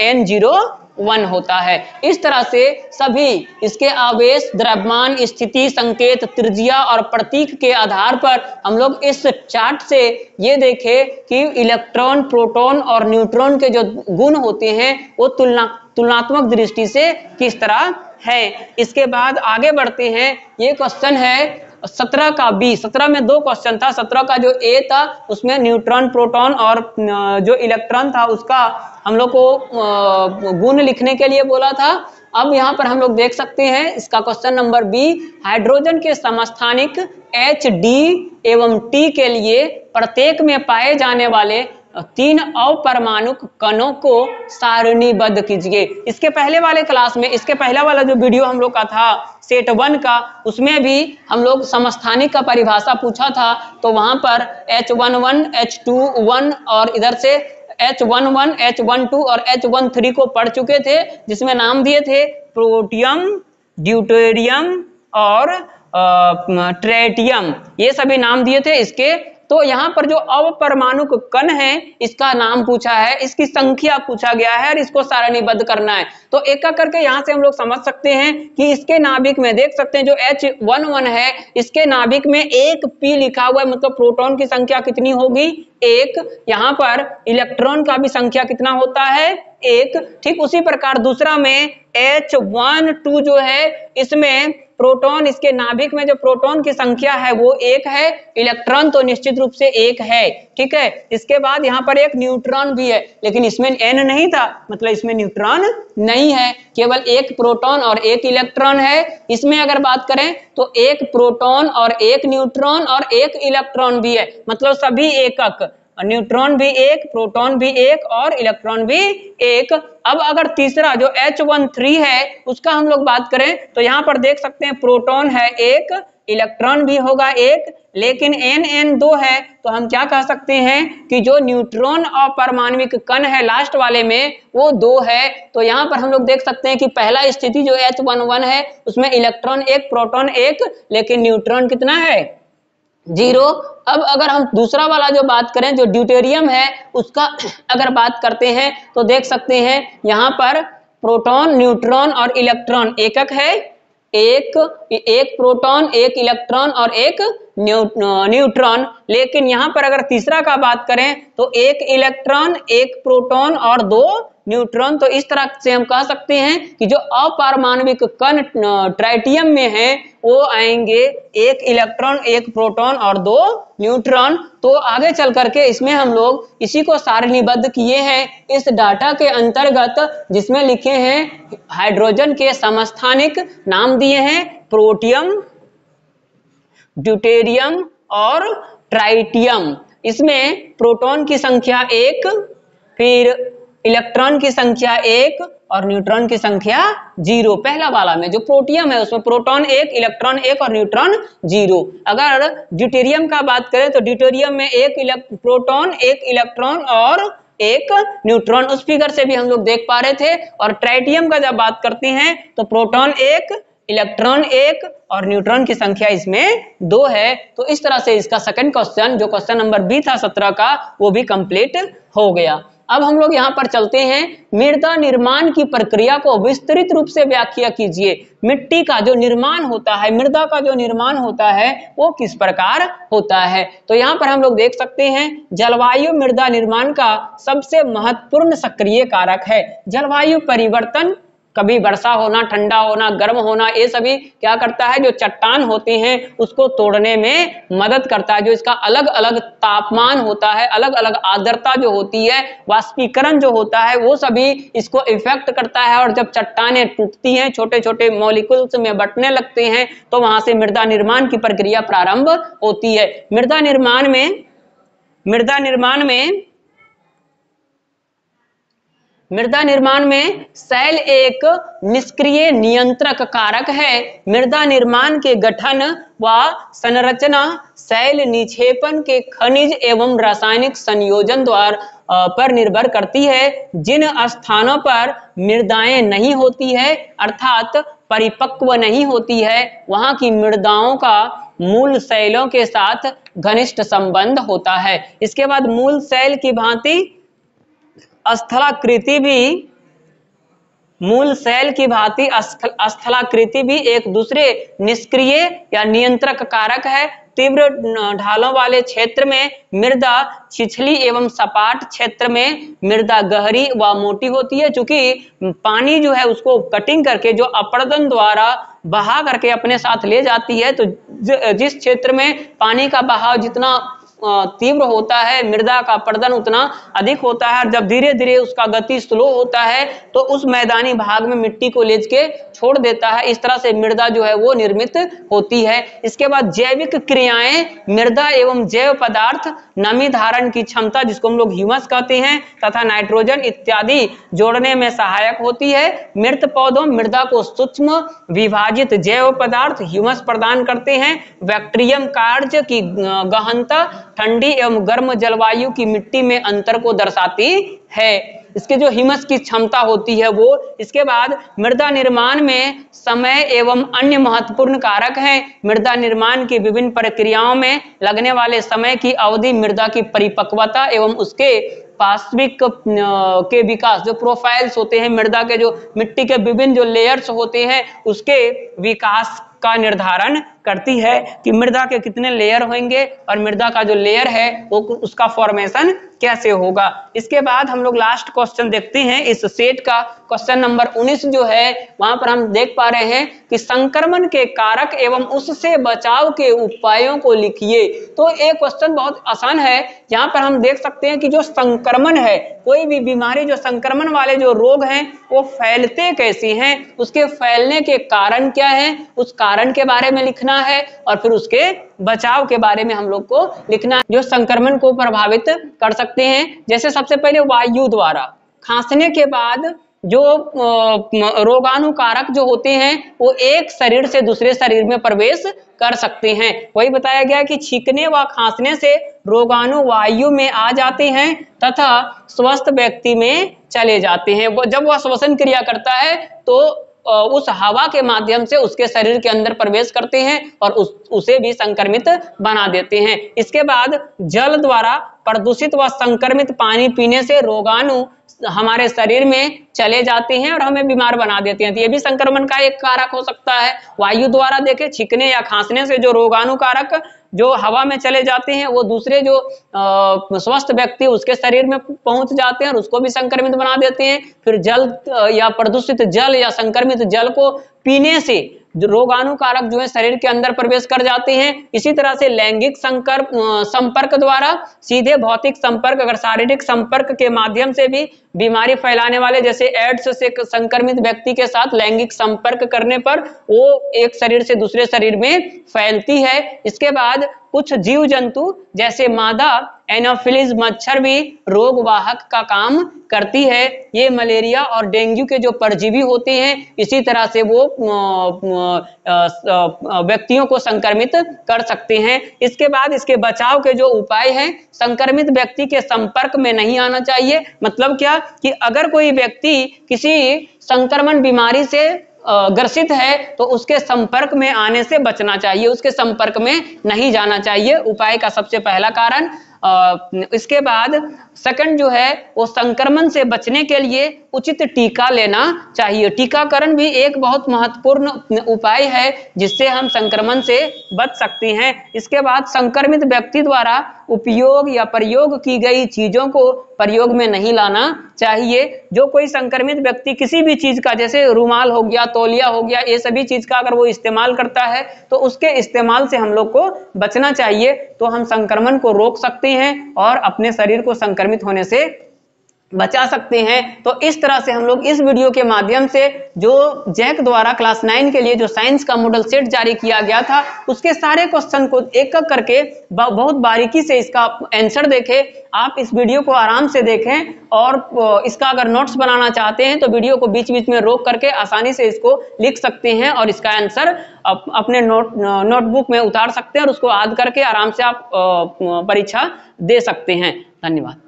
N01 होता है। इस तरह से सभी इसके आवेश, द्रव्यमान, स्थिति, संकेत, त्रिज्या और प्रतीक के आधार पर हम लोग इस चार्ट से ये देखें कि इलेक्ट्रॉन, प्रोटॉन और न्यूट्रॉन के जो गुण होते हैं वो तुलनात्मक दृष्टि से किस तरह है। इसके बाद आगे बढ़ते हैं। ये क्वेश्चन है 17 का B। 17 में 2 क्वेश्चन था। 17 का जो A था उसमें न्यूट्रॉन, प्रोटॉन और जो इलेक्ट्रॉन था उसका हम लोग को गुण लिखने के लिए बोला था। अब यहाँ पर हम लोग देख सकते हैं इसका क्वेश्चन नंबर B, हाइड्रोजन के समस्थानिक H, D एवं T के लिए प्रत्येक में पाए जाने वाले 3 अपरमाणुक कणों को सारणीबद्ध कीजिए। इसके पहले वाले क्लास में, इसके पहला वाला जो वीडियो हम लोग का था सेट 1 का, उसमें भी हम लोग समस्थानिक का परिभाषा पूछा था। तो वहां पर H11, H21 और इधर से H11, H12 और H13 को पढ़ चुके थे, जिसमें नाम दिए थे प्रोटियम, ड्यूटेरियम और ट्रेटियम, ये सभी नाम दिए थे इसके। तो यहाँ पर जो अपरमाणुक कण है इसका नाम पूछा है, इसकी संख्या पूछा गया है और इसको सारणीबद्ध करना है। तो एक एक करके यहाँ से हम लोग समझ सकते हैं कि इसके नाभिक में देख सकते हैं जो H11 है, इसके नाभिक में 1 p लिखा हुआ है, मतलब प्रोटॉन की संख्या कितनी होगी 1। यहाँ पर इलेक्ट्रॉन का भी संख्या कितना होता है 1। ठीक उसी प्रकार दूसरा में H12 जो है, इसमें प्रोटॉन, इसके नाभिक में जो प्रोटॉन की संख्या है वो 1 है, इलेक्ट्रॉन तो निश्चित रूप से 1 है। ठीक है, इसके बाद यहाँ पर एक न्यूट्रॉन भी है, लेकिन इसमें n नहीं था, मतलब इसमें न्यूट्रॉन नहीं है, केवल 1 प्रोटॉन और 1 इलेक्ट्रॉन है। इसमें अगर बात करें तो 1 प्रोटॉन और 1 न्यूट्रॉन और 1 इलेक्ट्रॉन भी है, मतलब सभी एकक, न्यूट्रॉन भी 1, प्रोटॉन भी 1 और इलेक्ट्रॉन भी 1। अब अगर तीसरा जो H13 है उसका हम लोग बात करें तो यहाँ पर देख सकते हैं प्रोटॉन है 1, इलेक्ट्रॉन भी होगा 1, लेकिन n 2 है। तो हम क्या कह सकते हैं कि जो न्यूट्रॉन और परमाणविक कण है लास्ट वाले में वो 2 है। तो यहाँ पर हम लोग देख सकते हैं कि पहला स्थिति जो H11 है उसमें इलेक्ट्रॉन 1, प्रोटॉन 1, लेकिन न्यूट्रॉन कितना है 0। अब अगर हम दूसरा वाला जो बात करें जो ड्यूटेरियम है उसका अगर बात करते हैं तो देख सकते हैं यहाँ पर प्रोटॉन, न्यूट्रॉन और इलेक्ट्रॉन एकक है, एक प्रोटॉन, 1 इलेक्ट्रॉन और 1 न्यूट्रॉन। लेकिन यहाँ पर अगर तीसरा का बात करें तो 1 इलेक्ट्रॉन, 1 प्रोटॉन और 2 न्यूट्रॉन। तो इस तरह से हम कह सकते हैं कि जो अपारमाणविक कण ट्राइटियम में है वो आएंगे 1 इलेक्ट्रॉन, 1 प्रोटॉन और 2 न्यूट्रॉन। तो आगे चल करके इसमें हम लोग इसी को सारणीबद्ध किए हैं इस डाटा के अंतर्गत, जिसमें लिखे हैं हाइड्रोजन के समस्थानिक नाम दिए हैं प्रोटियम, ड्यूटेरियम और ट्राइटियम। इसमें प्रोटॉन की संख्या 1, फिर इलेक्ट्रॉन की संख्या 1 और न्यूट्रॉन की संख्या 0। पहला वाला में जो प्रोटियम है उसमें प्रोटॉन 1, इलेक्ट्रॉन 1 और न्यूट्रॉन 0। अगर ड्यूटेरियम का बात करें तो ड्यूटेरियम में 1 प्रोटॉन, 1 इलेक्ट्रॉन और 1 न्यूट्रॉन, उस फिगर से भी हम लोग देख पा रहे थे। और ट्राइटियम का जब बात करते हैं तो प्रोटॉन 1, इलेक्ट्रॉन 1 और न्यूट्रॉन की संख्या इसमें 2 है। तो इस तरह से इसका सेकंड क्वेश्चन जो क्वेश्चन नंबर बी था 17 का वो भी कंप्लीट हो गया। अब हम लोग यहाँ पर चलते हैं, मृदा निर्माण की प्रक्रिया को विस्तृत रूप से व्याख्या कीजिए। मिट्टी का जो निर्माण होता है, मृदा का जो निर्माण होता है वो किस प्रकार होता है। तो यहाँ पर हम लोग देख सकते हैं जलवायु मृदा निर्माण का सबसे महत्वपूर्ण सक्रिय कारक है। जलवायु परिवर्तन, कभी वर्षा होना, ठंडा होना, गर्म होना, ये सभी क्या करता है, जो चट्टान होते हैं उसको तोड़ने में मदद करता है। जो इसका अलग अलग तापमान होता है, अलग अलग आर्द्रता जो होती है, वाष्पीकरण जो होता है, वो सभी इसको इफेक्ट करता है। और जब चट्टानें टूटती हैं, छोटे छोटे मॉलिक्यूल्स में बंटने लगते हैं, तो वहां से मृदा निर्माण की प्रक्रिया प्रारंभ होती है। मृदा निर्माण में शैल एक निष्क्रिय नियंत्रक कारक है। मृदा निर्माण के गठन व संरचना शैल निक्षेपण के खनिज एवं रासायनिक संयोजन द्वारा पर निर्भर करती है। जिन स्थानों पर मृदाएं नहीं होती है, अर्थात परिपक्व नहीं होती है, वहां की मृदाओं का मूल शैलों के साथ घनिष्ठ संबंध होता है। इसके बाद मूल शैल की भांति स्थलाकृति भी एक दूसरे निष्क्रिय या नियंत्रक कारक है। तीव्र ढालों वाले क्षेत्र में मृदा छिछली एवं सपाट क्षेत्र में मृदा गहरी व मोटी होती है। चूंकि पानी जो है उसको कटिंग करके जो अपरदन द्वारा बहा करके अपने साथ ले जाती है, तो जिस क्षेत्र में पानी का बहाव जितना तीव्र होता है, मृदा का अपरदन उतना अधिक होता है, और जब धीरे धीरे उसका गति स्लो होता है तो उस मैदानी भाग में मिट्टी को लेच के छोड़ देता है। इस तरह से मृदा जो है वो निर्मित होती है। इसके बाद जैविक क्रियाएं मृदा एवं जैव पदार्थ, नमी धारण की क्षमता जिसको हम लोग ह्यूमस कहते हैं, तथा नाइट्रोजन इत्यादि जोड़ने में सहायक होती है। मृत पौधों मृदा को सूक्ष्म विभाजित जैव पदार्थ ह्यूमस प्रदान करते हैं। बैक्टीरियम कार्य की गहनता ठंडी एवं गर्म जलवायु की मिट्टी में अंतर को दर्शाती है। इसके जो ह्यूमस की क्षमता होती है वो। इसके बाद मृदा निर्माण में समय एवं अन्य महत्वपूर्ण कारक हैं। मृदा निर्माण की विभिन्न प्रक्रियाओं में लगने वाले समय की अवधि मृदा की परिपक्वता एवं उसके पार्श्विक के विकास, जो प्रोफाइल्स होते हैं मृदा के, जो मिट्टी के विभिन्न जो लेयर्स होते हैं उसके विकास का निर्धारण करती है कि मृदा के कितने लेयर होंगे और मृदा का जो लेयर है वो उसका फॉर्मेशन कैसे होगा। इसके बाद हम लोग लास्ट क्वेश्चन देखते हैं इस सेट का। क्वेश्चन नंबर 19 जो है वहां पर हम देख पा रहे हैं कि संक्रमण के कारक एवं उससे बचाव के उपायों को लिखिए। तो ये क्वेश्चन बहुत आसान है। यहाँ पर हम देख सकते हैं कि जो संक्रमण है, कोई भी बीमारी, जो संक्रमण वाले जो रोग हैं वो फैलते कैसे हैं, उसके फैलने के कारण क्या है, उस कारण के बारे में लिखना है और फिर उसके बचाव के बारे में हम लोग को लिखना है। जो संक्रमण को प्रभावित कर सकते हैं, जैसे सबसे पहले वायु द्वारा, खांसने के बाद जो रोगाणु कारक जो होते हैं वो एक शरीर से दूसरे शरीर में प्रवेश कर सकते हैं। वही बताया गया कि छींकने व खांसने से रोगाणु वायु में आ जाते हैं तथा स्वस्थ व्यक्ति में चले जाते हैं। जब वह श्वसन क्रिया करता है तो उस हवा के माध्यम से उसके शरीर के अंदर प्रवेश करते हैं और उसे भी संक्रमित बना देते हैं। इसके बाद जल द्वारा प्रदूषित व संक्रमित पानी पीने से रोगाणु हमारे शरीर में चले जाते हैं और हमें बीमार बना देते हैं। तो ये भी संक्रमण का एक कारक हो सकता है। वायु द्वारा देखें, छींकने या खांसने से जो रोगाणु कारक जो हवा में चले जाते हैं वो दूसरे जो स्वस्थ व्यक्ति उसके शरीर में पहुंच जाते हैं और उसको भी संक्रमित बना देते हैं। फिर जल या प्रदूषित जल या संक्रमित जल को पीने से रोगाणु कारक जो है शरीर के अंदर प्रवेश कर जाते हैं। इसी तरह से लैंगिक संपर्क द्वारा, सीधे भौतिक संपर्क, अगर शारीरिक संपर्क के माध्यम से भी बीमारी फैलाने वाले, जैसे एड्स से संक्रमित व्यक्ति के साथ लैंगिक संपर्क करने पर वो एक शरीर से दूसरे शरीर में फैलती है। इसके बाद कुछ जीव जंतु जैसे मादा एनोफिलीज मच्छर भी रोग वाहक का काम करती है। ये मलेरिया और डेंगू के जो परजीवी होते हैं इसी तरह से वो व्यक्तियों को संक्रमित कर सकते हैं। इसके बाद इसके बचाव के जो उपाय हैं, संक्रमित व्यक्ति के संपर्क में नहीं आना चाहिए। मतलब क्या कि अगर कोई व्यक्ति किसी संक्रमण बीमारी से ग्रसित है तो उसके संपर्क में आने से बचना चाहिए, उसके संपर्क में नहीं जाना चाहिए। उपाय का सबसे पहला कारण। इसके बाद सेकंड जो है वो संक्रमण से बचने के लिए उचित टीका लेना चाहिए। टीकाकरण भी एक बहुत महत्वपूर्ण उपाय है जिससे हम संक्रमण से बच सकते हैं। इसके बाद संक्रमित व्यक्ति द्वारा उपयोग या प्रयोग की गई चीजों को प्रयोग में नहीं लाना चाहिए। जो कोई संक्रमित व्यक्ति किसी भी चीज का, जैसे रुमाल हो गया, तौलिया हो गया, ये सभी चीज का अगर वो इस्तेमाल करता है तो उसके इस्तेमाल से हम लोग को बचना चाहिए। तो हम संक्रमण को रोक सकते हैं और अपने शरीर को संक्रमित होने से बचा सकते हैं। तो इस तरह से हम लोग इस वीडियो के माध्यम से जो जैक द्वारा क्लास 9 के लिए जो साइंस का मॉडल सेट जारी किया गया था उसके सारे क्वेश्चन को एक एक करके बहुत बारीकी से इसका आंसर देखें। आप इस वीडियो को आराम से देखें और इसका अगर नोट्स बनाना चाहते हैं तो वीडियो को बीच बीच में रोक करके आसानी से इसको लिख सकते हैं और इसका आंसर अपने नोटबुक में उतार सकते हैं और उसको याद करके आराम से आप परीक्षा दे सकते हैं। धन्यवाद।